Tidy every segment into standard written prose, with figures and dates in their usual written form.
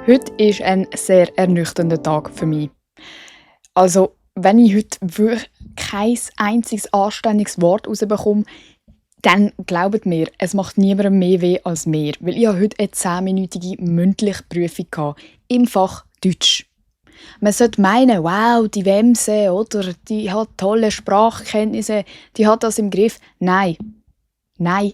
Heute ist ein sehr ernüchternder Tag für mich. Also, wenn ich heute wirklich kein einziges anständiges Wort rausbekomme, dann glaubt mir, es macht niemandem mehr weh als mir. Weil ich heute eine 10-minütige mündliche Prüfung hatte, im Fach Deutsch. Man sollte meinen, wow, die Wemse, oder? Die hat tolle Sprachkenntnisse, die hat das im Griff. Nein,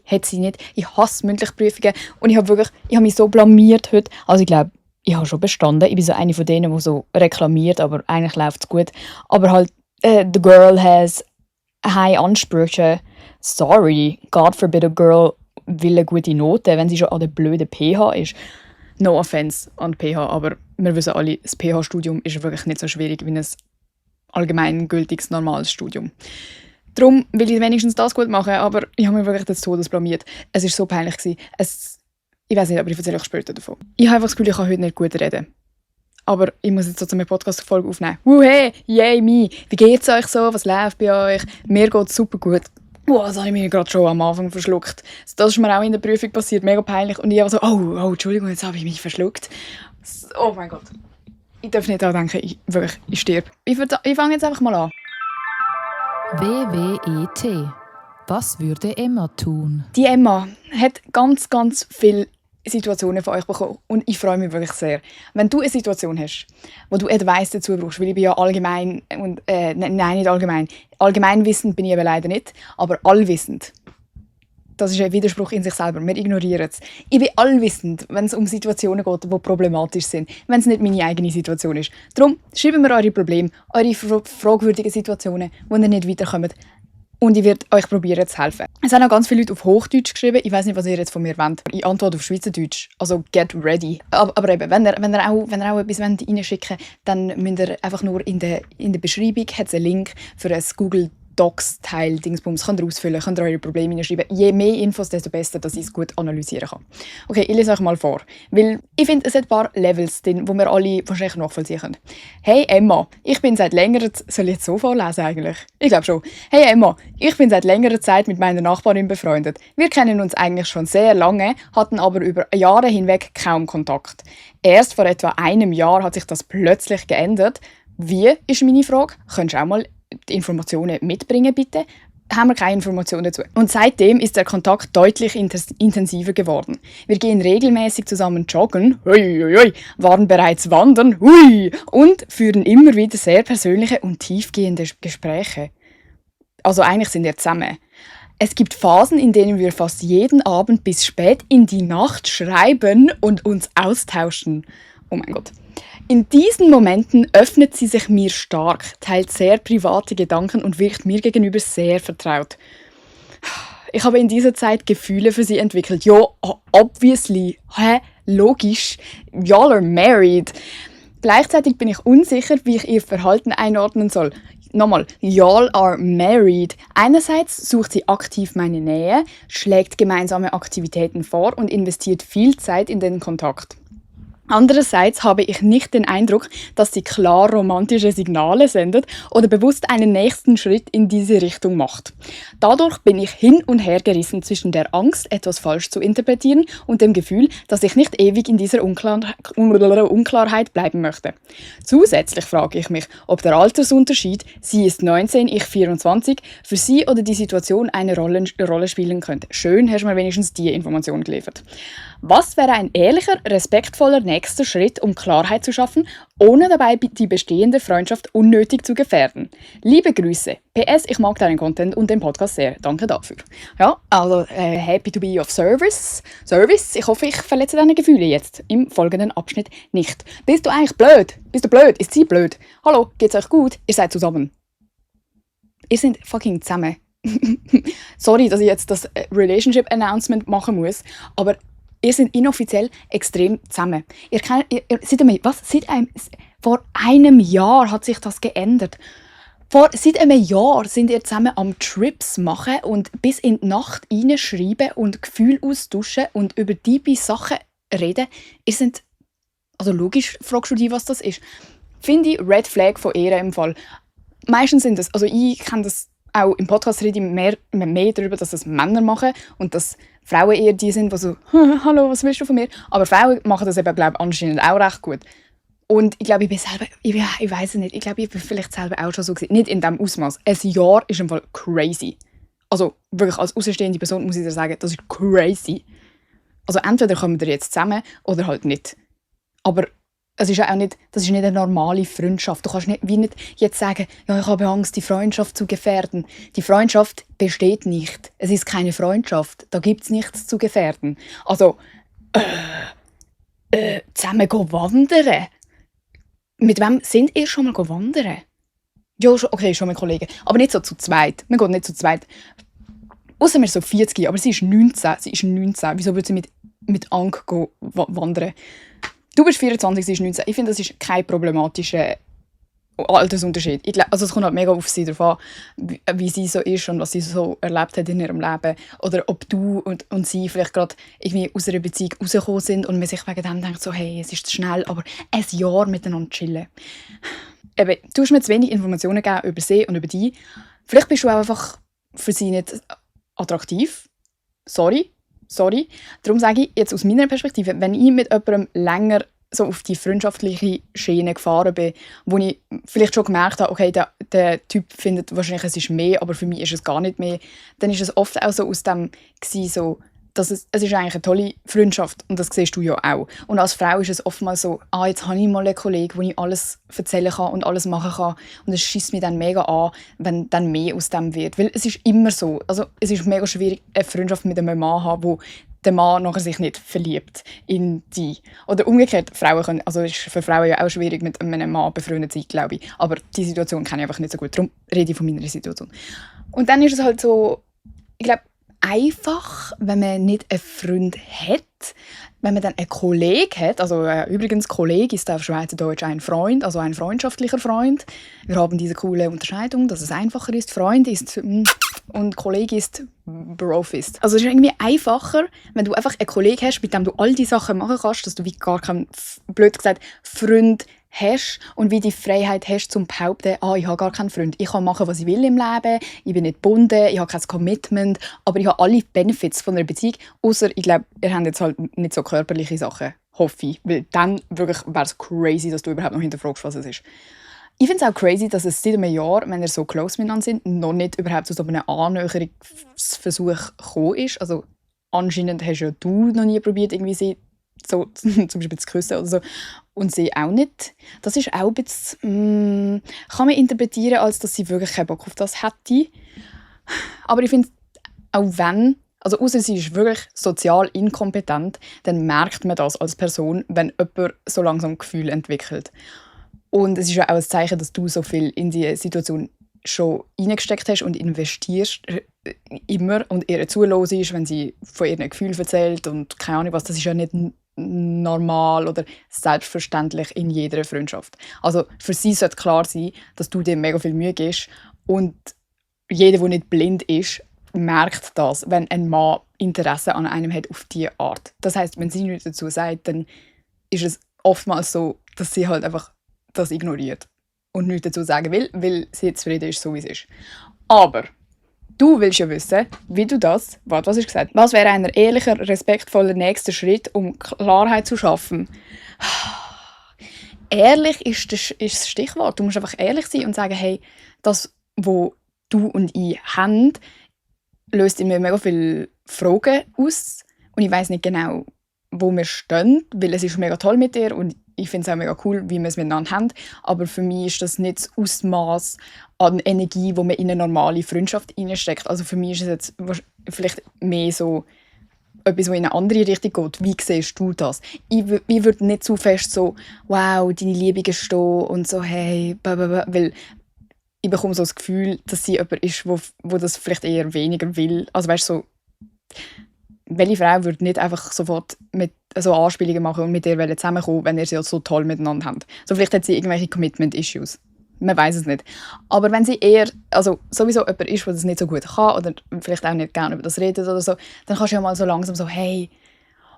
hat sie nicht. Ich hasse mündliche Prüfungen und ich habe mich so blamiert heute. Also ich glaube, ich habe schon bestanden. Ich bin so eine von denen, die so reklamiert, aber eigentlich läuft es gut. Aber halt, the girl has high Ansprüche. Sorry, God forbid a girl will eine gute Note, wenn sie schon an der blöden PH ist. No offense an die PH, aber wir wissen alle, das PH-Studium ist wirklich nicht so schwierig wie ein allgemeingültiges, normales Studium. Darum will ich wenigstens das gut machen, aber ich habe mich wirklich des Todes blamiert. Es war so peinlich. Ich weiß nicht, aber ich erzähle euch später davon. Ich habe einfach das Gefühl, ich kann heute nicht gut reden. Aber ich muss jetzt so eine Podcast-Folge aufnehmen. Hey, yay, me! Wie geht's euch so? Was läuft bei euch? Mir geht's super gut. Das habe ich mir gerade schon am Anfang verschluckt. Das ist mir auch in der Prüfung passiert, mega peinlich. Und ich habe so, oh, Entschuldigung, jetzt habe ich mich verschluckt. Oh mein Gott. Ich darf nicht daran denken, ich sterbe. Ich fange jetzt einfach mal an. WWET. Was würde Emma tun? Die Emma hat ganz, ganz viele Situationen von euch bekommen und ich freue mich wirklich sehr. Wenn du eine Situation hast, wo du Advice dazu brauchst, weil ich bin ja allgemein und nein, nicht allgemein. Allgemeinwissend bin ich eben leider nicht, aber allwissend. Das ist ein Widerspruch in sich selber. Wir ignorieren es. Ich bin allwissend, wenn es um Situationen geht, die problematisch sind, wenn es nicht meine eigene Situation ist. Darum schreibt mir eure Probleme, eure fragwürdigen Situationen, wo ihr nicht weiterkommt. Und ich werde euch probieren zu helfen. Es haben auch ganz viele Leute auf Hochdeutsch geschrieben. Ich weiß nicht, was ihr jetzt von mir wollt. Ich antworte auf Schweizerdeutsch. Also get ready. Aber eben, wenn ihr auch etwas reinschicken wollt, dann müsst ihr einfach nur in der Beschreibung hat's einen Link für ein Google Docs-Teil, Dingsbums, könnt ihr ausfüllen, könnt ihr eure Probleme hineinschreiben. Je mehr Infos, desto besser, dass ich es gut analysieren kann. Okay, ich lese euch mal vor. Weil ich finde, es hat ein paar Levels drin, die wir alle wahrscheinlich nachvollziehen können. Hey Emma, ich bin seit längerer Zeit... Soll ich jetzt so vorlesen eigentlich? Ich glaube schon. Hey Emma, ich bin seit längerer Zeit mit meiner Nachbarin befreundet. Wir kennen uns eigentlich schon sehr lange, hatten aber über Jahre hinweg kaum Kontakt. Erst vor etwa einem Jahr hat sich das plötzlich geändert. Wie, ist meine Frage. Könntest du auch mal die Informationen mitbringen, bitte? Haben wir keine Informationen dazu. Und seitdem ist der Kontakt deutlich intensiver geworden. Wir gehen regelmäßig zusammen joggen, waren bereits wandern, und führen immer wieder sehr persönliche und tiefgehende Gespräche. Also eigentlich sind wir zusammen. Es gibt Phasen, in denen wir fast jeden Abend bis spät in die Nacht schreiben und uns austauschen. Oh mein Gott. In diesen Momenten öffnet sie sich mir stark, teilt sehr private Gedanken und wirkt mir gegenüber sehr vertraut. Ich habe in dieser Zeit Gefühle für sie entwickelt. Ja, obviously. Logisch. Y'all are married. Gleichzeitig bin ich unsicher, wie ich ihr Verhalten einordnen soll. Nochmal, y'all are married. Einerseits sucht sie aktiv meine Nähe, schlägt gemeinsame Aktivitäten vor und investiert viel Zeit in den Kontakt. Andererseits habe ich nicht den Eindruck, dass sie klar romantische Signale sendet oder bewusst einen nächsten Schritt in diese Richtung macht. Dadurch bin ich hin und her gerissen zwischen der Angst, etwas falsch zu interpretieren, und dem Gefühl, dass ich nicht ewig in dieser Unklarheit bleiben möchte. Zusätzlich frage ich mich, ob der Altersunterschied, sie ist 19, ich 24, für sie oder die Situation eine Rolle spielen könnte. Schön, hast du mir wenigstens diese Information geliefert. Was wäre ein ehrlicher, respektvoller nächster Schritt, um Klarheit zu schaffen, ohne dabei die bestehende Freundschaft unnötig zu gefährden? Liebe Grüße. PS, ich mag deinen Content und den Podcast sehr. Danke dafür. Ja, also happy to be of service. Ich hoffe, ich verletze deine Gefühle jetzt im folgenden Abschnitt nicht. Bist du eigentlich blöd? Bist du blöd? Ist sie blöd? Hallo, geht's euch gut? Ihr seid zusammen. Ihr seid fucking zusammen. Sorry, dass ich jetzt das Relationship Announcement machen muss, aber ihr seid inoffiziell extrem zusammen. Vor einem Jahr hat sich das geändert. Seit einem Jahr sind ihr zusammen am Trips machen und bis in die Nacht reinschreiben und Gefühle austauschen und über diese Sachen reden. Also logisch fragst du dich, was das ist. Finde ich Red Flag von ihr im Fall. Meistens sind das, also ich kenne das auch im Podcast rede ich mehr darüber, dass das Männer machen und dass Frauen eher die sind, die so «Hallo, was willst du von mir?» Aber Frauen machen das eben, glaube ich, anscheinend auch recht gut. Und ich glaube, ich bin selber, ich weiß es nicht, ich glaube, ich bin vielleicht selber auch schon so gewesen. Nicht in diesem Ausmaß. Ein Jahr ist im Fall crazy. Also wirklich als außenstehende Person muss ich dir sagen, das ist crazy. Also entweder kommen wir jetzt zusammen oder halt nicht. Aber es ist ja auch nicht, das ist nicht eine normale Freundschaft. Du kannst nicht jetzt sagen, ja, ich habe Angst, die Freundschaft zu gefährden. Die Freundschaft besteht nicht. Es ist keine Freundschaft. Da gibt es nichts zu gefährden. Also, zusammen gehen wandern. Mit wem sind ihr schon mal wandern? Ja, okay, schon mit Kollegen. Aber nicht so zu zweit. Wir gehen nicht zu zweit. Ausser wir so 40, aber sie ist 19. Wieso würde sie mit Ank wandern? Du bist 24, sie ist 19. Ich finde, das ist kein problematischer Altersunterschied. Also es kommt halt mega auf sie drauf an, wie sie so ist und was sie so erlebt hat in ihrem Leben. Oder ob du und sie vielleicht gerade irgendwie aus einer Beziehung rausgekommen sind und man sich wegen dem denkt, so, hey, es ist zu schnell, aber ein Jahr miteinander chillen. Eben, du hast mir zu wenig Informationen gegeben über sie und über dich. Vielleicht bist du auch einfach für sie nicht attraktiv. Sorry. Darum sage ich jetzt aus meiner Perspektive, wenn ich mit jemandem länger so auf die freundschaftliche Schiene gefahren bin, wo ich vielleicht schon gemerkt habe, okay, der Typ findet wahrscheinlich, es ist mehr, aber für mich ist es gar nicht mehr, dann ist es oft auch so aus dem gewesen, so, dass es ist eigentlich eine tolle Freundschaft und das siehst du ja auch. Und als Frau ist es oftmals so, jetzt habe ich mal einen Kollegen, wo ich alles erzählen kann und alles machen kann und es schießt mich dann mega an, wenn dann mehr aus dem wird. Weil es ist immer so, also es ist mega schwierig, eine Freundschaft mit einem Mann zu haben, wo der Mann nachher sich nicht verliebt in die. Oder umgekehrt, Frauen können, also es ist für Frauen ja auch schwierig, mit einem Mann befreundet zu sein, glaube ich. Aber die Situation kenne ich einfach nicht so gut, darum rede ich von meiner Situation. Und dann ist es halt so, ich glaube, einfach, wenn man nicht einen Freund hat, wenn man dann einen Kollegen hat, also übrigens Kollege ist auf Schweizerdeutsch ein Freund, also ein freundschaftlicher Freund. Wir haben diese coole Unterscheidung, dass es einfacher ist. Freund ist und Kollege ist Brofist. Also es ist irgendwie einfacher, wenn du einfach einen Kollegen hast, mit dem du all die Sachen machen kannst, dass du wie gar keinen, blöd gesagt, Freund hast und wie die Freiheit hast, zum behaupten, ich habe gar keinen Freund. Ich kann machen, was ich will im Leben, ich bin nicht gebunden, ich habe kein Commitment, aber ich habe alle Benefits von einer Beziehung, außer ich glaube, ihr habt jetzt halt nicht so körperliche Sachen, hoffe ich, weil dann wirklich wäre es crazy, dass du überhaupt noch hinterfragst, was es ist. Ich finde es auch crazy, dass es seit einem Jahr, wenn ihr so close miteinander sind, noch nicht überhaupt zu so einem Annäherungsversuch gekommen ist. Also anscheinend hast ja du noch nie probiert, irgendwie sie so zum Beispiel zu küssen oder so. Und sie auch nicht. Das ist auch ein bisschen, kann man interpretieren, als dass sie wirklich keinen Bock auf das hätte. Aber ich finde, auch wenn, also ausser sie ist wirklich sozial inkompetent, dann merkt man das als Person, wenn jemand so langsam Gefühle entwickelt. Und es ist ja auch ein Zeichen, dass du so viel in die Situation schon reingesteckt hast und investierst immer und ihr zuhörst, wenn sie von ihren Gefühlen erzählt und keine Ahnung was, das ist ja nicht normal oder selbstverständlich in jeder Freundschaft. Also für sie sollte klar sein, dass du dir mega viel Mühe gibst und jeder, der nicht blind ist, merkt das, wenn ein Mann Interesse an einem hat auf diese Art. Das heisst, wenn sie nichts dazu sagt, dann ist es oftmals so, dass sie halt einfach das ignoriert und nichts dazu sagen will, weil sie zufrieden ist, so wie es ist. Aber du willst ja wissen, wie du das, was hast du gesagt? Was wäre ein ehrlicher, respektvoller nächster Schritt, um Klarheit zu schaffen? Ehrlich ist das Stichwort. Du musst einfach ehrlich sein und sagen, hey, das, was du und ich haben, löst in mir mega viele Fragen aus und ich weiss nicht genau, wo wir stehen, weil es ist mega toll mit dir und ich finde es auch mega cool, wie wir es miteinander haben, aber für mich ist das nicht das Ausmaß an Energie, die man in eine normale Freundschaft reinsteckt. Also für mich ist es jetzt vielleicht mehr so etwas, das in eine andere Richtung geht. Wie siehst du das? Ich würde nicht zu fest so, wow, deine Liebe gestehen und so, hey, blablabla, weil ich bekomme so das Gefühl, dass sie jemand ist, wo das vielleicht eher weniger will. Also weißt du, so, welche Frau würde nicht einfach sofort mit so Anspielungen machen und mit ihr zusammenkommen, wenn ihr sie so toll miteinander habt. So vielleicht hat sie irgendwelche Commitment-Issues. Man weiß es nicht. Aber wenn sie eher, also sowieso jemand ist, der das nicht so gut kann oder vielleicht auch nicht gerne über das redet oder so, dann kannst du ja mal so langsam so, hey,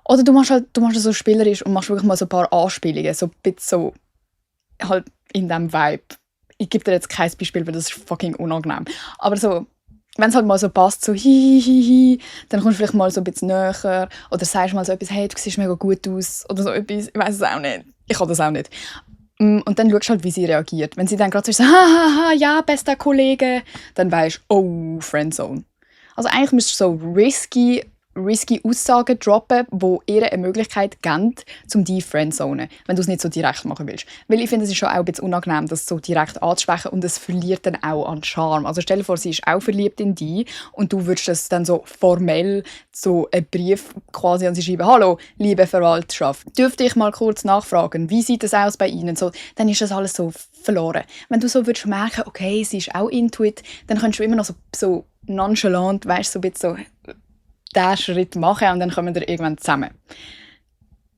oder du machst das so spielerisch und machst wirklich mal so ein paar Anspielungen, so ein bisschen so halt in diesem Vibe. Ich gebe dir jetzt kein Beispiel, weil das ist fucking unangenehm. Aber so, wenn es halt mal so passt, so hi, dann kommst du vielleicht mal so ein bisschen näher oder sagst mal so etwas, hey, du siehst mega gut aus oder so etwas. Ich weiss es auch nicht. Ich kann das auch nicht. Und dann schaust du halt, wie sie reagiert. Wenn sie dann gerade so, ja, bester Kollege, dann weisst du, oh, Friendzone. Also eigentlich müsstest du so risky Aussagen droppen, die ihr eine Möglichkeit geben, um die Friendzonen, wenn du es nicht so direkt machen willst. Weil ich finde, es ist schon auch ein bisschen unangenehm, das so direkt anzusprechen und es verliert dann auch an Charme. Also stell dir vor, sie ist auch verliebt in dich und du würdest das dann so formell so einen Brief quasi an sie schreiben, «Hallo, liebe Verwaltschaft, dürfte ich mal kurz nachfragen, wie sieht es aus bei Ihnen?» So, dann ist das alles so verloren. Wenn du so würdest merken, okay, sie ist auch into it, dann kannst du immer noch so nonchalant, weißt, so ein bisschen so diesen Schritt machen und dann kommen wir irgendwann zusammen.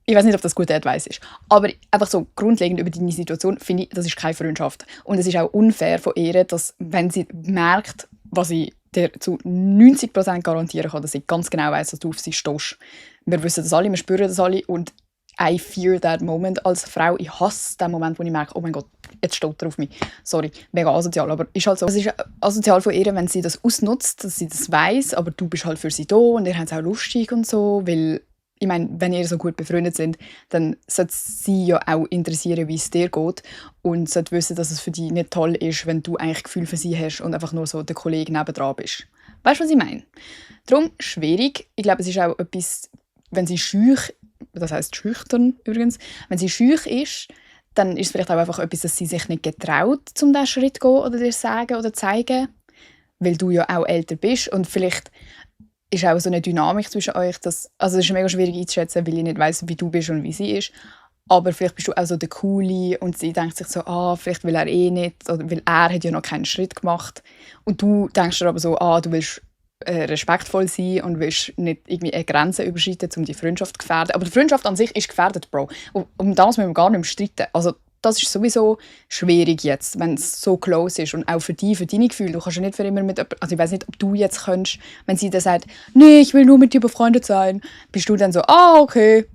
Ich weiß nicht, ob das gute Advice ist. Aber einfach so grundlegend über deine Situation finde ich, das ist keine Freundschaft. Und es ist auch unfair von ihr, dass, wenn sie merkt, was ich dir zu 90% garantieren kann, dass sie ganz genau weiss, dass du auf sie stehst. Wir wissen das alle, wir spüren das alle und I fear that moment als Frau. Ich hasse den Moment, wo ich merke, oh mein Gott, jetzt steht er auf mich. Sorry, mega asozial. Aber ist halt so. Es ist asozial von ihr, wenn sie das ausnutzt, dass sie das weiss, aber du bist halt für sie da und ihr habt es auch lustig und so. Weil, ich meine, wenn ihr so gut befreundet sind, dann sollte sie ja auch interessieren, wie es dir geht. Und sollte wissen, dass es für dich nicht toll ist, wenn du eigentlich Gefühl für sie hast und einfach nur so der Kollege nebendran bist. Weißt du, was ich meine? Darum schwierig. Ich glaube, es ist auch etwas, wenn sie schüch, das heisst schüchtern übrigens, wenn sie schüch ist, dann ist es vielleicht auch einfach etwas, dass sie sich nicht getraut, um diesen Schritt zu gehen oder dir sagen oder zeigen, weil du ja auch älter bist und vielleicht ist auch so eine Dynamik zwischen euch, also es ist mega schwierig einzuschätzen, weil ich nicht weiss, wie du bist und wie sie ist, aber vielleicht bist du auch so der Coole und sie denkt sich so, vielleicht will er eh nicht oder weil er hat ja noch keinen Schritt gemacht und du denkst dir aber so, du willst respektvoll sein und willst nicht irgendwie eine Grenze überschreiten, um die Freundschaft zu gefährden. Aber die Freundschaft an sich ist gefährdet, Bro. Und um das müssen wir gar nicht mehr streiten. Also das ist sowieso schwierig jetzt, wenn es so close ist. Und auch für dich, für deine Gefühle. Du kannst ja nicht für immer mit jemandem, also ich weiß nicht, ob du jetzt könntest, wenn sie dann sagt, «Nee, ich will nur mit dir befreundet sein», bist du dann so, okay,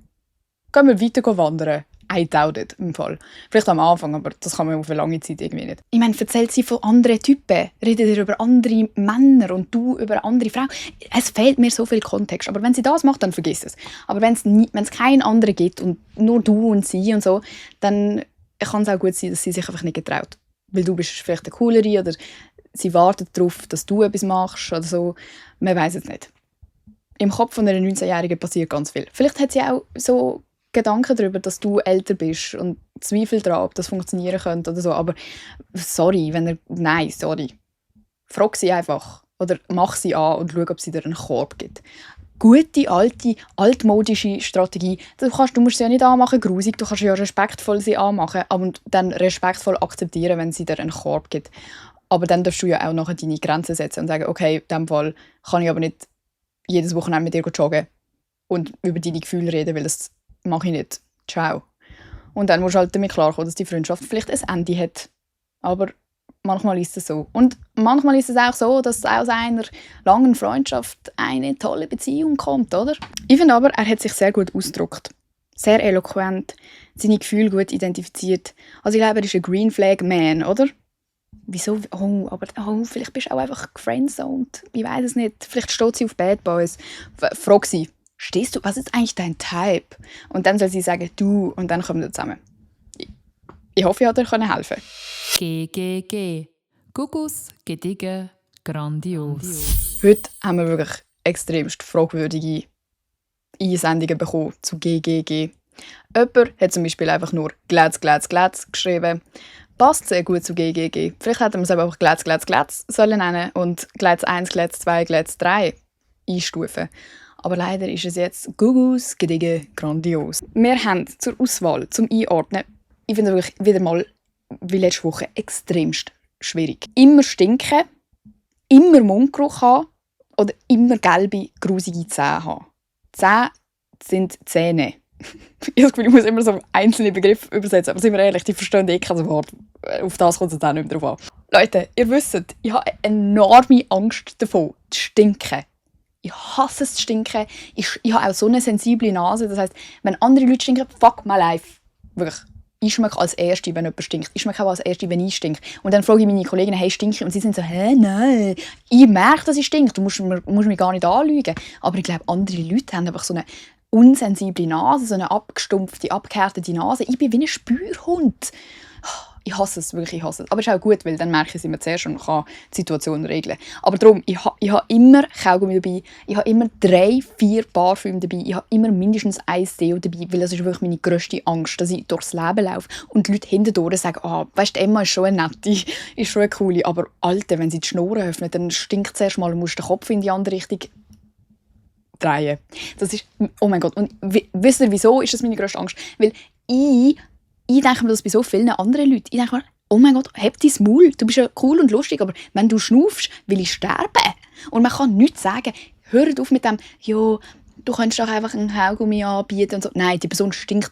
gehen wir weiter wandern. I doubt it, im Fall. Vielleicht am Anfang, aber das kann man auf eine lange Zeit irgendwie nicht. Ich meine, erzählt sie von anderen Typen, redet ihr über andere Männer und du über andere Frauen. Es fehlt mir so viel Kontext. Aber wenn sie das macht, dann vergiss es. Aber wenn es keinen anderen gibt und nur du und sie und so, dann kann es auch gut sein, dass sie sich einfach nicht getraut. Weil du bist vielleicht der Coolere oder sie wartet darauf, dass du etwas machst oder so. Man weiß es nicht. Im Kopf von einer 19-Jährigen passiert ganz viel. Vielleicht hat sie auch so Gedanken darüber, dass du älter bist und Zweifel daran, ob das funktionieren könnte oder so. Aber nein, sorry. Frag sie einfach. Oder mach sie an und schau, ob sie dir einen Korb gibt. Gute, altmodische Strategie. Du musst sie ja nicht anmachen, grusig. Du kannst ja respektvoll sie anmachen und dann respektvoll akzeptieren, wenn sie dir einen Korb gibt. Aber dann darfst du ja auch nachher deine Grenzen setzen und sagen, okay, in diesem Fall kann ich aber nicht jedes Wochenende mit dir joggen und über deine Gefühle reden, weil das mache ich nicht. Ciao. Und dann musst du halt damit klarkommen, dass die Freundschaft vielleicht ein Ende hat. Aber manchmal ist es so. Und manchmal ist es auch so, dass aus einer langen Freundschaft eine tolle Beziehung kommt, oder? Ich finde aber, er hat sich sehr gut ausgedrückt. Sehr eloquent, seine Gefühle gut identifiziert. Also ich glaube, er ist ein Green Flag Man, oder? Wieso? Vielleicht bist du auch einfach gefriendzoned. Ich weiß es nicht. Vielleicht steht sie auf Bad Boys. Frag sie. Stehst du, was ist eigentlich dein Type? Und dann soll sie sagen, du, und dann kommen wir zusammen. Ich hoffe, ich konnte dir helfen. GGG. Gugus, gediegen, grandios. Heute haben wir wirklich extremst fragwürdige Einsendungen bekommen zu GGG. Jemand hat zum Beispiel einfach nur «Glätz» geschrieben. Passt sehr gut zu GGG. Vielleicht hätten wir es aber einfach «Glätz» sollen nennen und «Glätz 1», «Glätz 2», «Glätz 3» einstufen. Aber leider ist es jetzt Gugus, gediegen, grandios. Wir haben zur Auswahl, zum Einordnen, ich finde wirklich wieder mal, wie letzte Woche, extremst schwierig. Immer stinken, immer Mundgeruch haben oder immer gelbe, grusige Zähne haben. Zähne sind Zähne. Ich habe das Gefühl, ich muss immer so einzelne Begriffe übersetzen, aber sind wir ehrlich, die verstehen kein Wort. Auf das kommt es dann nicht mehr drauf an. Leute, ihr wisst, ich habe eine enorme Angst davon, zu stinken. Ich hasse es zu stinken. Ich habe auch so eine sensible Nase. Das heisst, wenn andere Leute stinken, fuck my life. Wirklich. ich schmecke als Erste, wenn jemand stinkt. Ich schmecke auch als Erste, wenn ich stinke. Und dann frage ich meine Kolleginnen, hey, stinke ich? Und sie sind so, hä, nein. Ich merke, dass ich stinke. Du musst mich gar nicht anlügen. Aber ich glaube, andere Leute haben einfach so eine unsensible Nase, so eine abgestumpfte, abgehärtete Nase. Ich bin wie ein Spürhund. Ich hasse es, wirklich, ich hasse es. Aber es ist auch gut, weil dann merke ich es immer zuerst und kann die Situation regeln. Aber darum, ich habe immer Kaugummi dabei, ich habe immer 3, 4 Parfüm dabei, ich habe immer mindestens 1 Deo dabei, weil das ist wirklich meine grösste Angst, dass ich durchs Leben laufe und die Leute hintendurch sagen, weisst du, Emma ist schon eine nette, ist schon eine coole, aber Alter, wenn sie die Schnur öffnet, dann stinkt es erst mal und musst den Kopf in die andere Richtung drehen. Das ist, oh mein Gott, und wisst ihr, wieso ist das meine grösste Angst? Weil ich denke mir das bei so vielen anderen Leuten. Ich denke mir, oh mein Gott, heb dein Maul, du bist ja cool und lustig, aber wenn du schnaufst, will ich sterben. Und man kann nichts sagen. Hört auf mit dem, ja, du könntest doch einfach einen Kaugummi anbieten und so. Nein, die Person stinkt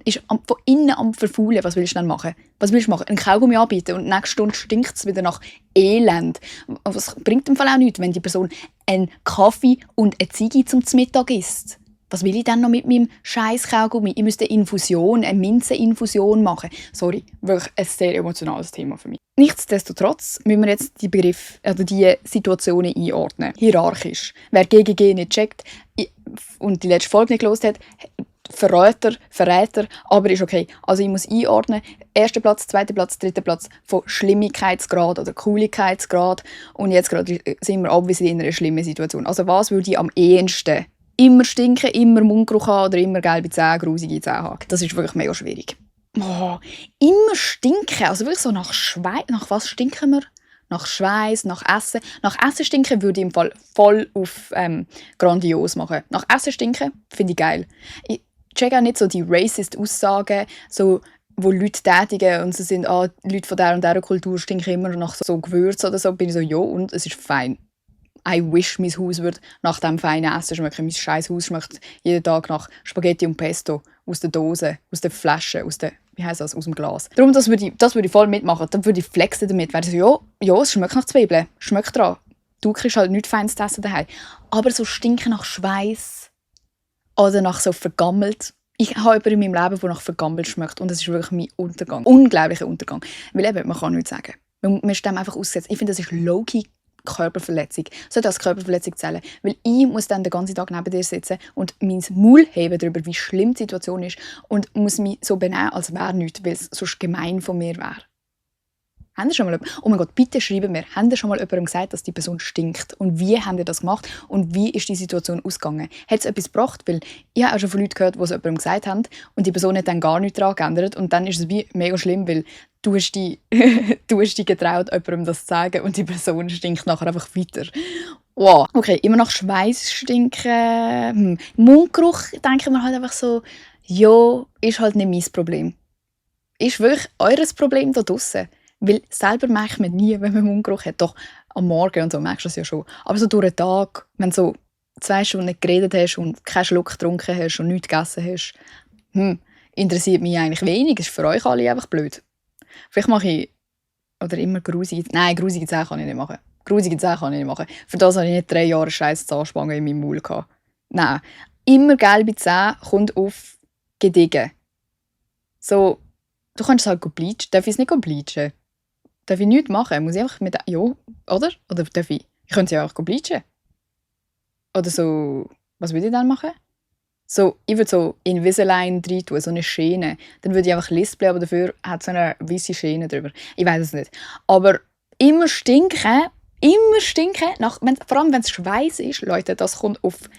ist von innen am Verfaulen. Was willst du dann machen? Was willst du machen? Einen Kaugummi anbieten und nächste Stunde stinkt es wieder nach Elend. Was bringt im Fall auch nichts, wenn die Person einen Kaffee und eine Ziege zum Mittag isst? Was will ich denn noch mit meinem scheiß Kaugummi? Ich müsste eine Minzeninfusion machen. Sorry, wirklich ein sehr emotionales Thema für mich. Nichtsdestotrotz müssen wir jetzt die Situationen einordnen. Hierarchisch. Wer GGG nicht checkt und die letzte Folge nicht gehört hat, Verräter, aber ist okay. Also ich muss einordnen, 1. Platz, 2. Platz, 3. Platz von Schlimmigkeitsgrad oder Cooligkeitsgrad. Und jetzt gerade sind wir obviously in einer schlimmen Situation. Also was würde ich am ehesten immer stinken, immer Mundgeruch haben oder immer gelbe Zähne, grusige Zähne haben? Das ist wirklich mega schwierig. Immer stinken, also wirklich so nach Schweiß. Nach was stinken wir? Nach Schweiß, nach Essen. Nach Essen stinken würde ich im Fall voll auf grandios machen. Nach Essen stinken finde ich geil. Ich check auch nicht so die racist-Aussagen, so, wo Leute tätigen und sie sind, Leute von der und dieser Kultur stinken immer nach so Gewürzen oder so. Bin ich so, ja, und es ist fein. I wish mein Haus würde nach dem feinen Essen schmecken. Mein scheiß Haus schmeckt jeden Tag nach Spaghetti und Pesto. Aus der Dose, aus der Flasche, aus dem Glas. Darum, das würde ich voll mitmachen. Dann würde ich flexen damit. Weil so, ja, es schmeckt nach Zwiebeln. Schmeckt dran. Du kriegst halt nichts Feines zu essen daheim. Aber so stinken nach Schweiß oder nach so vergammelt. Ich habe jemanden in meinem Leben, der nach vergammelt schmeckt. Und das ist wirklich mein Untergang. Unglaublicher Untergang. Weil eben, man kann nichts sagen. Man ist dem einfach ausgesetzt. Ich finde, das ist low-key Körperverletzung. Sollte als Körperverletzung zählen. Weil ich muss dann den ganzen Tag neben dir sitzen und mein Maul heben darüber, wie schlimm die Situation ist und muss mich so benehmen, als wäre nichts, weil es sonst gemein von mir wäre. Haben Sie schon mal, oh mein Gott, bitte schreiben mir, haben Sie schon mal jemandem gesagt, dass die Person stinkt? Und wie haben Sie das gemacht? Und wie ist die Situation ausgegangen? Hat es etwas gebracht? Weil ich habe auch schon von Leuten gehört, die es jemandem gesagt haben und die Person hat dann gar nichts daran geändert. Und dann ist es wie mega schlimm, weil du hast dich getraut, jemandem das zu sagen und die Person stinkt nachher einfach weiter. Wow. Okay, immer nach Schweiß stinken. Mundgeruch, denken wir halt einfach so, ja, ist halt nicht mein Problem. Ist wirklich eures Problem da draussen. Weil selber merkt man nie, wenn man Mundgeruch hat. Doch am Morgen und so merkst du es ja schon. Aber so durch den Tag, wenn du so 2 Stunden nicht geredet hast und keinen Schluck getrunken hast und nichts gegessen hast, interessiert mich eigentlich wenig. Das ist für euch alle einfach blöd. Vielleicht mache ich oder immer grusige... Nein, grusige Zähne kann ich nicht machen. Für das habe ich nicht 3 Jahre scheiß Zahnspange in meinem Maul gehabt. Nein, immer gelbe Zähne kommt auf gediegen. So, du kannst es halt bleachen. Darf ich es nicht bleachen? Darf ich nichts machen? Muss ich einfach mit... Ja, oder? Oder darf ich... Ich könnte es ja auch bleachen. Oder so... Was würde ich dann machen? So, ich würde so Invisalign rein tun, so eine Schiene. Dann würde ich einfach lispeln, aber dafür hat es so eine weisse Schiene drüber. Ich weiß es nicht. Aber immer stinken, vor allem wenn es Schweiß ist, Leute, das kommt auf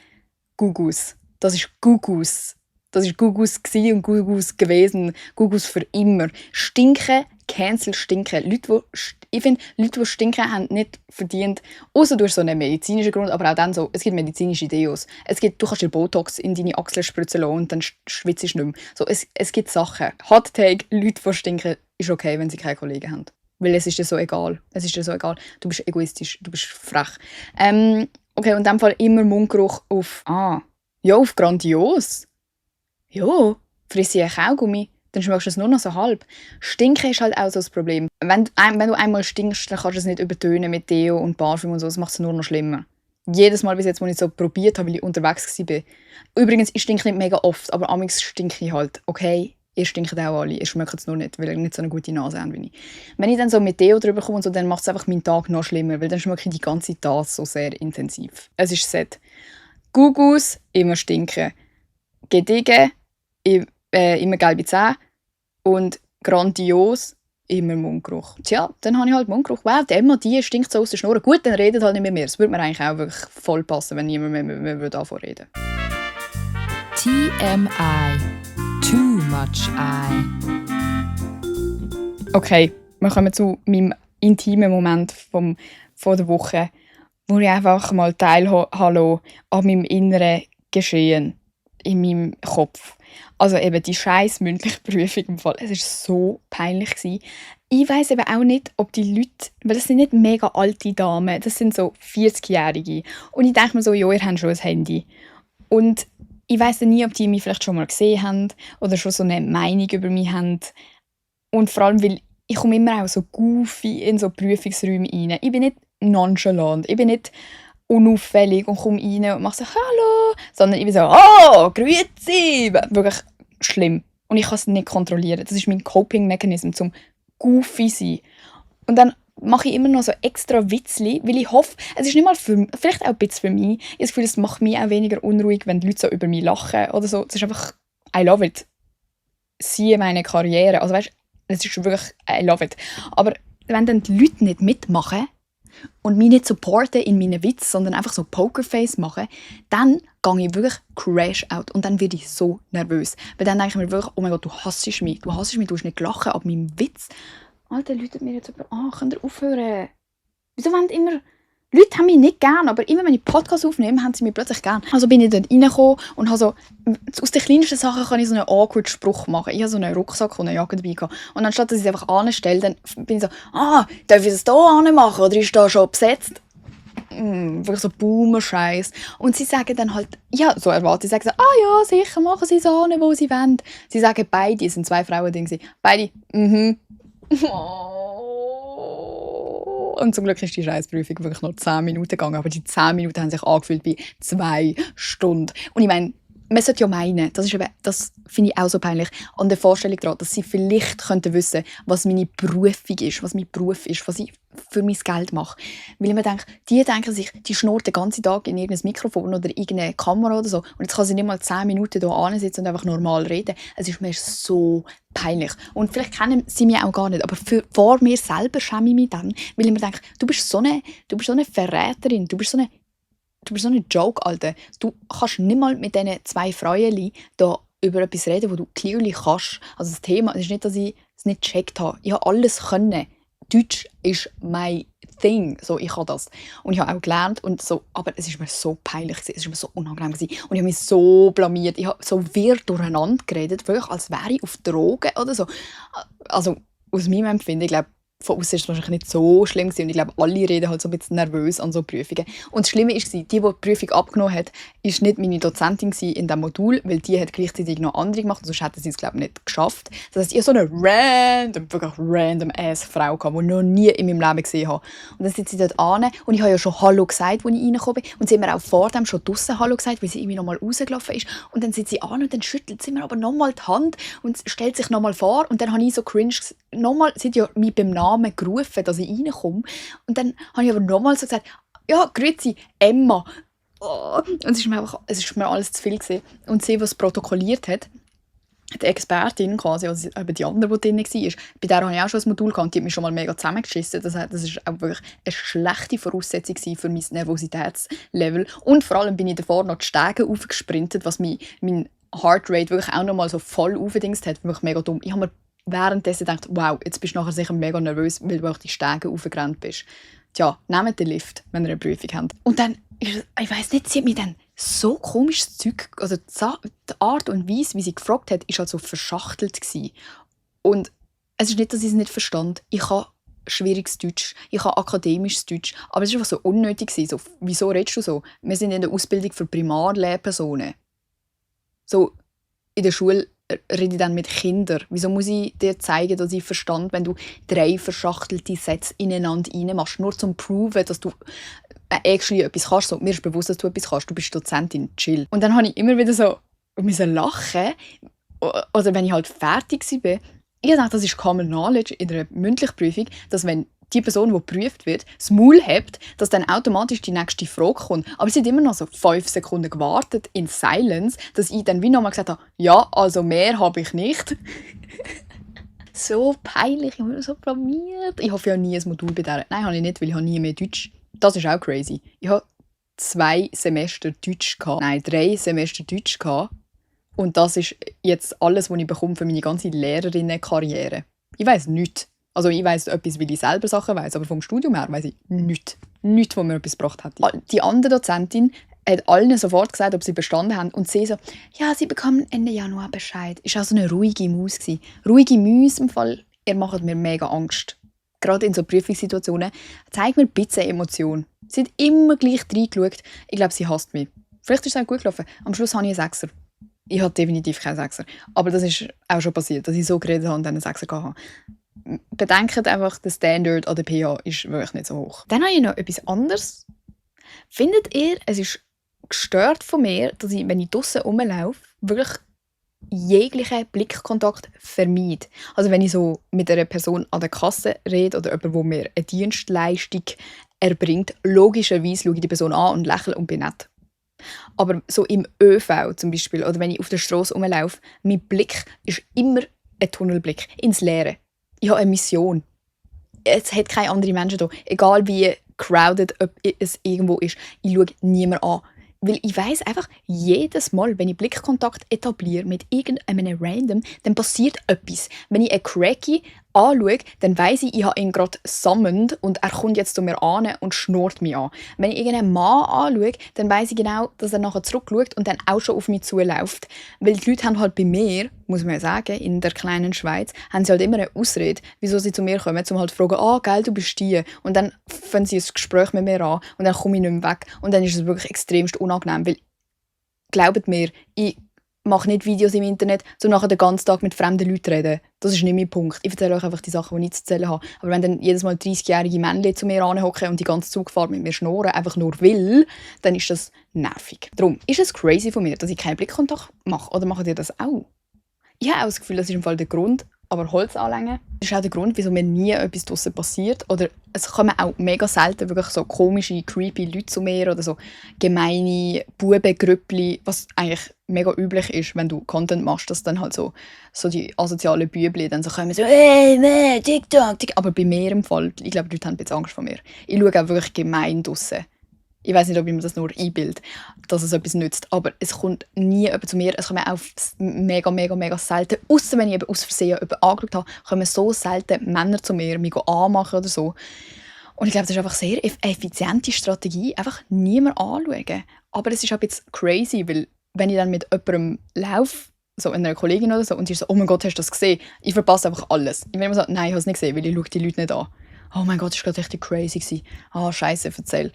Gugus. Das ist Gugus. Das war Gugus und Gugus gewesen. Gugus für immer. Stinken, cancel stinken. Ich finde, Leute, die stinken, haben nicht verdient. Außer durch so einen medizinischen Grund, aber auch dann so, es gibt medizinische Deos. Du kannst dir Botox in deine Achseln spritzen lassen und dann schwitzt du nicht mehr. So, es gibt Sachen. Hot Take, Leute, die stinken, ist okay, wenn sie keine Kollegen haben. Weil es ist dir so egal. Du bist egoistisch, du bist frech. Okay, und in dem Fall immer Mundgeruch auf grandios. Ja, friss ich einen Kaugummi, dann schmeckst du es nur noch so halb. Stinken ist halt auch so das Problem. Wenn du einmal stinkst, dann kannst du es nicht übertönen mit Deo und Parfüm und so, das macht es nur noch schlimmer. Jedes Mal bis jetzt, als ich es so probiert habe, weil ich unterwegs war. Übrigens, ich stinke nicht mega oft, aber amigs stinke ich halt, okay? ihr stinkt auch alle, ihr schmeckt es nur nicht, weil ihr nicht so eine gute Nase habt wie ich. Wenn ich dann so mit Deo drüber komme und so, dann macht es einfach meinen Tag noch schlimmer, weil dann schmecke ich die ganze Tasse so sehr intensiv. Es ist set. Gugus, immer stinken. Gediegen, immer gelbe Zähne. Und grandios, immer Mundgeruch. Tja, dann habe ich halt Mundgeruch. Wow, die Emma, die stinkt so aus der Schnur. Gut, dann redet halt nicht mehr. Es würde mir eigentlich auch wirklich voll passen, wenn niemand mehr davon reden würde. TMI. Too much I. Okay, wir kommen zu meinem intimen Moment von der Woche, wo ich einfach mal teilhabe an meinem inneren Geschehen in meinem Kopf. Also eben die scheiß mündliche Prüfung im Fall. Es war so peinlich gewesen. Ich weiss eben auch nicht, ob die Leute, weil das sind nicht mega alte Damen, das sind so 40-Jährige. Und ich denke mir so, ja, ihr habt schon ein Handy. Und ich weiss nie, ob die mich vielleicht schon mal gesehen haben oder schon so eine Meinung über mich haben. Und vor allem, weil ich komme immer auch so goofy in so Prüfungsräume rein. Ich bin nicht nonchalant, ich bin nicht unauffällig und komme rein und mache so «Hallo», sondern ich bin so «Oh, grüezi!» Wirklich schlimm. Und ich kann es nicht kontrollieren. Das ist mein Coping-Mechanismus, zum goofy sein. Und dann mache ich immer noch so extra Witzli, weil ich hoffe, es ist nicht mal vielleicht auch ein bisschen für mich. Ich habe das Gefühl, es macht mich auch weniger unruhig, wenn die Leute so über mich lachen oder so. Es ist einfach «I love it». Siehe meine Karriere. Also weißt, es ist wirklich «I love it». Aber wenn dann die Leute nicht mitmachen und mich nicht supporten in meinen Witz, sondern einfach so Pokerface machen, dann gehe ich wirklich crash out und dann werde ich so nervös. Weil dann denke ich mir wirklich, oh mein Gott, du hasst mich, du hast nicht gelacht ab meinem Witz. Alter, Leute mir jetzt über, könnt ihr aufhören? Wieso wollen immer... Leute haben mich nicht gern, aber immer wenn ich Podcast aufnehme, haben sie mich plötzlich gern. Also bin ich dort reingekommen und habe so, aus den kleinsten Sachen kann ich so einen awkward Spruch machen. Ich habe so einen Rucksack und eine Jacke dabei gehabt. Und anstatt dass ich es einfach anstelle, dann bin ich so, darf ich das hier machen oder ist das schon besetzt? Wirklich so Boomer-Scheiß. Und sie sagen dann halt, ja, so erwartet, sie sagen so, ja, sicher, machen sie es an, wo sie wollen. Sie sagen beide, es sind 2 Frauen-Dinge, beide, Und zum Glück ist die Scheißprüfung wirklich nur 10 Minuten gegangen. Aber die 10 Minuten haben sich angefühlt wie 2 Stunden. Und ich meine, man sollte ja meinen, das finde ich auch so peinlich, an der Vorstellung daran, dass sie vielleicht könnten wissen, was meine Berufung ist, was mein Beruf ist, was ich für mein Geld mache. Weil ich mir denke, die denken sich, die schnurrt den ganzen Tag in irgendein Mikrofon oder irgendeine Kamera oder so. Und jetzt kann sie nicht mal 10 Minuten hier sitzen und einfach normal reden. Es ist mir so peinlich. Und vielleicht kennen sie mich auch gar nicht, aber vor mir selber schäme ich mich dann, weil ich mir denke, du bist so eine Verräterin, du bist so eine Joke, Alter. Du kannst nicht mal mit diesen 2 Frauen da über etwas reden, wo du clearly kannst. Also das Thema, es ist nicht, dass ich es nicht gecheckt habe. Ich habe alles können. Deutsch ist mein Thing. So, ich kann das. Und ich habe auch gelernt. Und so, aber es ist mir so peinlich gewesen. Es ist mir so unangenehm gewesen. Und ich habe mich so blamiert. Ich habe so wirr durcheinander geredet, wirklich, als wäre ich auf Drogen oder so. Also aus meinem Empfinden, ich glaube, von außen ist es wahrscheinlich nicht so schlimm gewesen. Und ich glaube, alle reden halt so ein bisschen nervös an so Prüfungen. Und das Schlimme war, die Prüfung abgenommen hat, war nicht meine Dozentin in diesem Modul, weil die hat gleichzeitig noch andere gemacht, sonst hätte sie es, glaube ich, nicht geschafft. Das heisst, ich hatte so eine wirklich random Frau gehabt, die ich noch nie in meinem Leben gesehen habe. Und dann sitzt sie dort an und ich habe ja schon Hallo gesagt, als ich reingekommen bin. Und sie hat mir auch vor dem schon draussen Hallo gesagt, weil sie irgendwie noch mal rausgelaufen ist. Und dann sitzt sie an und dann schüttelt sie mir aber noch mal die Hand und stellt sich noch mal vor. Und dann habe ich so cringe, nochmal, sie hat ja mich beim Namen gerufen, dass ich reinkomme. Und dann habe ich aber nochmal so gesagt, ja, grüezi, Emma. Und es ist mir alles zu viel gewesen. Und sie, die es protokolliert hat, die Expertin quasi, also eben die andere, die drin war, bei der habe ich auch schon ein Modul gehabt, die hat mich schon mal mega zusammengeschissen. Das war auch wirklich eine schlechte Voraussetzung für mein Nervositätslevel. Und vor allem bin ich davor noch die Stege aufgesprintet, was mein Heartrate wirklich auch noch mal so voll aufgedingst hat. Wirklich mega dumm. Ich habe mir währenddessen gedacht, wow, jetzt bist du nachher sicher mega nervös, weil du auch die Stege aufgerannt bist. Tja, nehmt den Lift, wenn ihr eine Prüfung habt. Und dann, ich weiss nicht, sie hat mich dann so komisches Zeug, also die Art und Weise, wie sie gefragt hat, war halt so verschachtelt gewesen. Und es ist nicht, dass ich es nicht verstand. Ich habe schwieriges Deutsch, ich habe akademisches Deutsch, aber es war einfach so unnötig gewesen. So, wieso redest du so? Wir sind in der Ausbildung für Primarlehrpersonen. So, in der Schule rede ich dann mit Kindern. Wieso muss ich dir zeigen, dass ich verstand, wenn du 3 verschachtelte Sätze ineinander reinmachst, nur zum proven, dass du actually etwas kannst. So, mir ist bewusst, dass du etwas kannst. Du bist Dozentin, chill. Und dann habe ich immer wieder so lachen, Oder wenn ich halt fertig war, ich dachte, das ist Common Knowledge in einer mündlichen Prüfung, dass wenn die Person, die geprüft wird, das Maul hebt, dass dann automatisch die nächste Frage kommt. Aber sie hat immer noch so 5 Sekunden gewartet in Silence, dass ich dann wie nochmal gesagt habe, ja, also mehr habe ich nicht. So peinlich, ich bin so blamiert. Ich hoffe ja nie ein Modul bei der. Nein, habe ich nicht, weil ich habe nie mehr Deutsch. Das ist auch crazy. Ich habe 2 Semester Deutsch gehabt. Nein, 3 Semester Deutsch gehabt. Und das ist jetzt alles, was ich bekomme für meine ganze Lehrerinnenkarriere. Ich weiss nichts. Also ich weiss etwas, weil ich selber Sachen weiss, aber vom Studium her weiss ich nichts. Nichts, was mir etwas gebracht hat. Die andere Dozentin hat allen sofort gesagt, ob sie bestanden haben. Und sie so, ja, sie bekommen Ende Januar Bescheid. Ist auch so eine ruhige Maus gewesen. Ruhige Mäuse im Fall, ihr macht mir mega Angst. Gerade in so Prüfungssituationen. Zeigt mir ein bisschen Emotion. Sie hat immer gleich reingeschaut. Ich glaube, sie hasst mich. Vielleicht ist es auch gut gelaufen. Am Schluss habe ich einen 6er. Ich hatte definitiv keinen 6er. Aber das ist auch schon passiert, dass ich so geredet habe und dann einen 6er hatte. Bedenkt einfach, der Standard an der PH ist wirklich nicht so hoch. Dann habe ich noch etwas anderes. Findet ihr, es ist gestört von mir, dass ich, wenn ich draussen rumlaufe, wirklich jeglichen Blickkontakt vermeide? Also wenn ich so mit einer Person an der Kasse rede oder jemand, der mir eine Dienstleistung erbringt, logischerweise schaue ich die Person an und lächle und bin nett. Aber so im ÖV zum Beispiel oder wenn ich auf der Straße rumlaufe, mein Blick ist immer ein Tunnelblick ins Leere. Ich habe eine Mission. Es hat keine anderen Menschen da. Egal wie crowded es irgendwo ist. Ich schaue niemanden an. Weil ich weiss einfach, jedes Mal, wenn ich Blickkontakt etabliere mit irgendeinem Random, dann passiert etwas. Wenn ich einen Cracky anschaue, dann weiss ich habe ihn gerade summoned und er kommt jetzt zu mir an und schnurrt mich an. Wenn ich irgendeinen Mann anschaue, dann weiss ich genau, dass er nachher zurückschaut und dann auch schon auf mich zuläuft. Weil die Leute haben halt bei mir, muss man ja sagen, in der kleinen Schweiz, haben sie halt immer eine Ausrede, wieso sie zu mir kommen, um halt zu fragen, geil, du bist die. Und dann fangen sie ein Gespräch mit mir an und dann komme ich nicht mehr weg. Und dann ist es wirklich extremst unangenehm, weil, glaubt mir, ich mache nicht Videos im Internet, um nachher den ganzen Tag mit fremden Leuten zu reden. Das ist nicht mein Punkt. Ich erzähle euch einfach die Sachen, die ich zu erzählen habe. Aber wenn dann jedes Mal 30-jährige Männchen zu mir anhocken und die ganze Zugfahrt mit mir schnurren, einfach nur will, dann ist das nervig. Darum ist es crazy von mir, dass ich keinen Blickkontakt mache. Oder macht ihr das auch? Ich habe auch das Gefühl, das ist im Fall der Grund, aber Holz anlängen. Das ist auch der Grund, wieso mir nie etwas draussen passiert. Oder es kommen auch mega selten wirklich so komische, creepy Leute zu mir oder so gemeine Bubengrüppli, was eigentlich mega üblich ist, wenn du Content machst, dass dann halt so die asozialen Bübli dann so kommen, so «Hey, man, TikTok!» Aber bei mir im Fall, ich glaube, die Leute haben ein bisschen Angst vor mir. Ich schaue auch wirklich gemein draussen. Ich weiß nicht, ob ich mir das nur einbilde, dass es etwas nützt, aber es kommt nie jemand zu mir. Es kommen auch mega, mega, mega selten, ausser wenn ich eben aus Versehen jemanden angeschaut habe, kommen so selten Männer zu mir, mich anmachen oder so. Und ich glaube, das ist einfach eine sehr effiziente Strategie, einfach niemand anschauen. Aber es ist auch ein bisschen crazy, weil wenn ich dann mit jemandem laufe, so einer Kollegin oder so, und sie ist so, «Oh mein Gott, hast du das gesehen?» Ich verpasse einfach alles. Ich bin immer so, «Nein, ich habe es nicht gesehen, weil ich schaue die Leute nicht an.» «Oh mein Gott, das war gerade richtig crazy. Scheiße, erzähl.»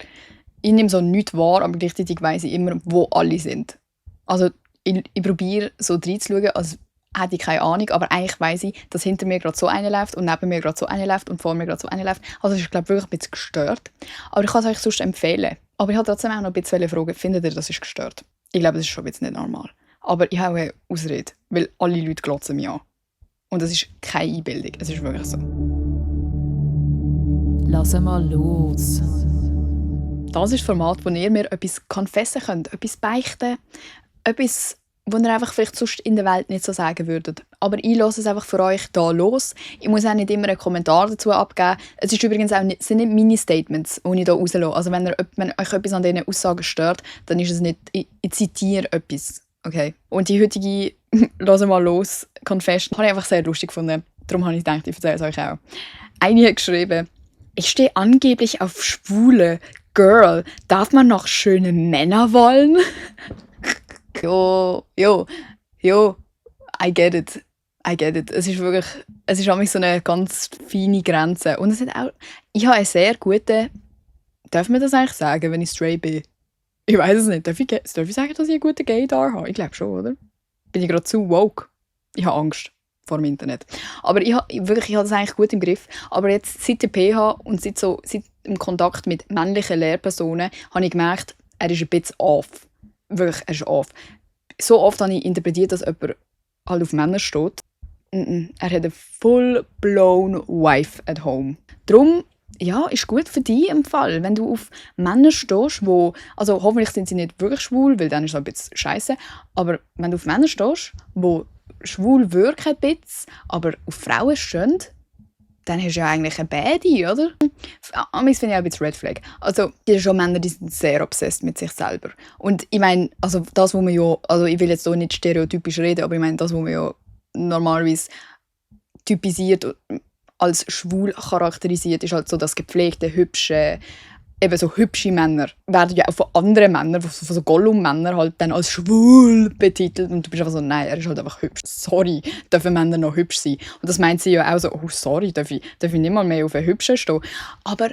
Ich nehme so nichts wahr, aber gleichzeitig weiss ich immer, wo alle sind. Also ich probiere so reinzuschauen, als hätte ich keine Ahnung, aber eigentlich weiss ich, dass hinter mir gerade so einer läuft und neben mir gerade so einer läuft und vor mir gerade so einer läuft. Also es ist, glaube ich, wirklich ein bisschen gestört. Aber ich kann es euch sonst empfehlen. Aber ich wollte trotzdem auch noch ein bisschen fragen, findet ihr, das ist gestört? Ich glaube, das ist schon ein bisschen nicht normal. Aber ich habe eine Ausrede, weil alle Leute glotzen mich an. Und das ist keine Einbildung, es ist wirklich so. Lass mal los. Das ist das Format, wo ihr mir etwas konfessen könnt, etwas beichten, etwas, was ihr einfach vielleicht sonst in der Welt nicht so sagen würdet. Aber ich lasse es einfach für euch hier los. Ich muss auch nicht immer einen Kommentar dazu abgeben. Es ist übrigens auch nicht, sind nicht meine Statements, die ich hier rauslasse. Also wenn euch etwas an diesen Aussagen stört, dann ist es nicht, ich zitiere etwas. Okay. Und die heutige «Lass mal los» Confession habe ich einfach sehr lustig gefunden. Darum habe ich gedacht, ich erzähle es euch auch. Eine hat geschrieben, ich stehe angeblich auf Schwule. Girl, darf man noch schöne Männer wollen? Jo, I get it. Es ist wirklich, es ist auch so eine ganz feine Grenze. Und es hat auch, ich habe einen sehr guten, darf man das eigentlich sagen, wenn ich straight bin? Ich weiß es nicht. Darf ich sagen, dass ich einen guten Gaydar habe? Ich glaube schon, oder? Bin ich gerade zu woke? Ich habe Angst vor dem Internet. Aber ich habe das eigentlich gut im Griff. Aber jetzt seit der PH und seit im Kontakt mit männlichen Lehrpersonen habe ich gemerkt, er ist ein bisschen off. Wirklich, er ist off. So oft habe ich interpretiert, dass jemand halt auf Männer steht. Er hat eine full-blown wife at home. Darum, ja, ist gut für dich im Fall, wenn du auf Männer stehst, wo, also hoffentlich sind sie nicht wirklich schwul, weil dann ist es ein bisschen scheisse, aber wenn du auf Männer stehst, wo schwul wirken ein bisschen, aber auf Frauen stehen, dann hast du ja eigentlich eine Badie, oder? Amigs finde ich auch ein bisschen Red Flag. Also, es sind schon Männer, die sind sehr obsessed mit sich selber. Und ich meine, also das, wo man ja, also ich will jetzt hier nicht stereotypisch reden, aber ich meine, das, wo man ja normalerweise typisiert als schwul charakterisiert, ist halt so das gepflegte, hübsche, eben so hübsche Männer werden ja auch von anderen Männern, von so Gollum-Männern halt dann als schwul betitelt und du bist einfach so, nein, er ist halt einfach hübsch. Sorry, dürfen Männer noch hübsch sein? Und das meint sie ja auch so, oh sorry, darf ich nicht mal mehr auf einen Hübschen stehen? Aber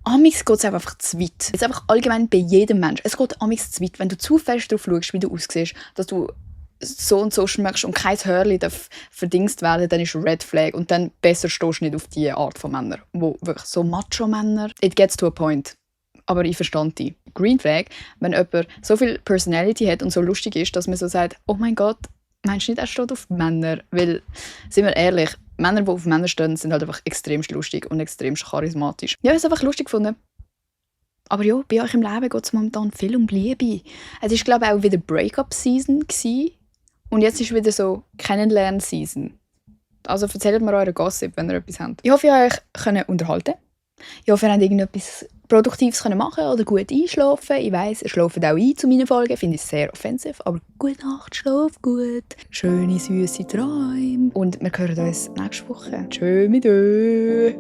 amigs geht es einfach zu weit. Jetzt einfach allgemein bei jedem Menschen. Es geht amigs zu weit, wenn du zu fest darauf schaust, wie du aussiehst, dass du so und so schmeckst und kein Hörli darf verdingst werden, dann ist Red Flag und dann besser stehst du nicht auf diese Art von Männern, wo wirklich so Macho-Männer, it gets to a point. Aber ich verstand die. Green Flag, wenn jemand so viel Personality hat und so lustig ist, dass man so sagt, oh mein Gott, meinst du nicht, er steht auf Männer? Weil, sind wir ehrlich, Männer, die auf Männer stehen, sind halt einfach extrem lustig und extrem charismatisch. Ja, ich habe es einfach lustig gefunden. Aber ja, bei euch im Leben geht es momentan viel um Liebe. Es war, glaube ich, auch wieder Break-up-Season gewesen. Und jetzt ist wieder so Kennenlern-Season. Also erzählt mir euren Gossip, wenn ihr etwas habt. Ich hoffe, ihr euch unterhalten könnt. Ich hoffe, ihr habt irgendetwas Produktives machen oder gut einschlafen. Ich weiss, ihr schlaft auch ein zu meinen Folgen. Finde ich sehr offensiv. Aber gute Nacht, schlaf gut. Schöne, süße Träume. Und wir hören uns nächste Woche. Tschö mit euch.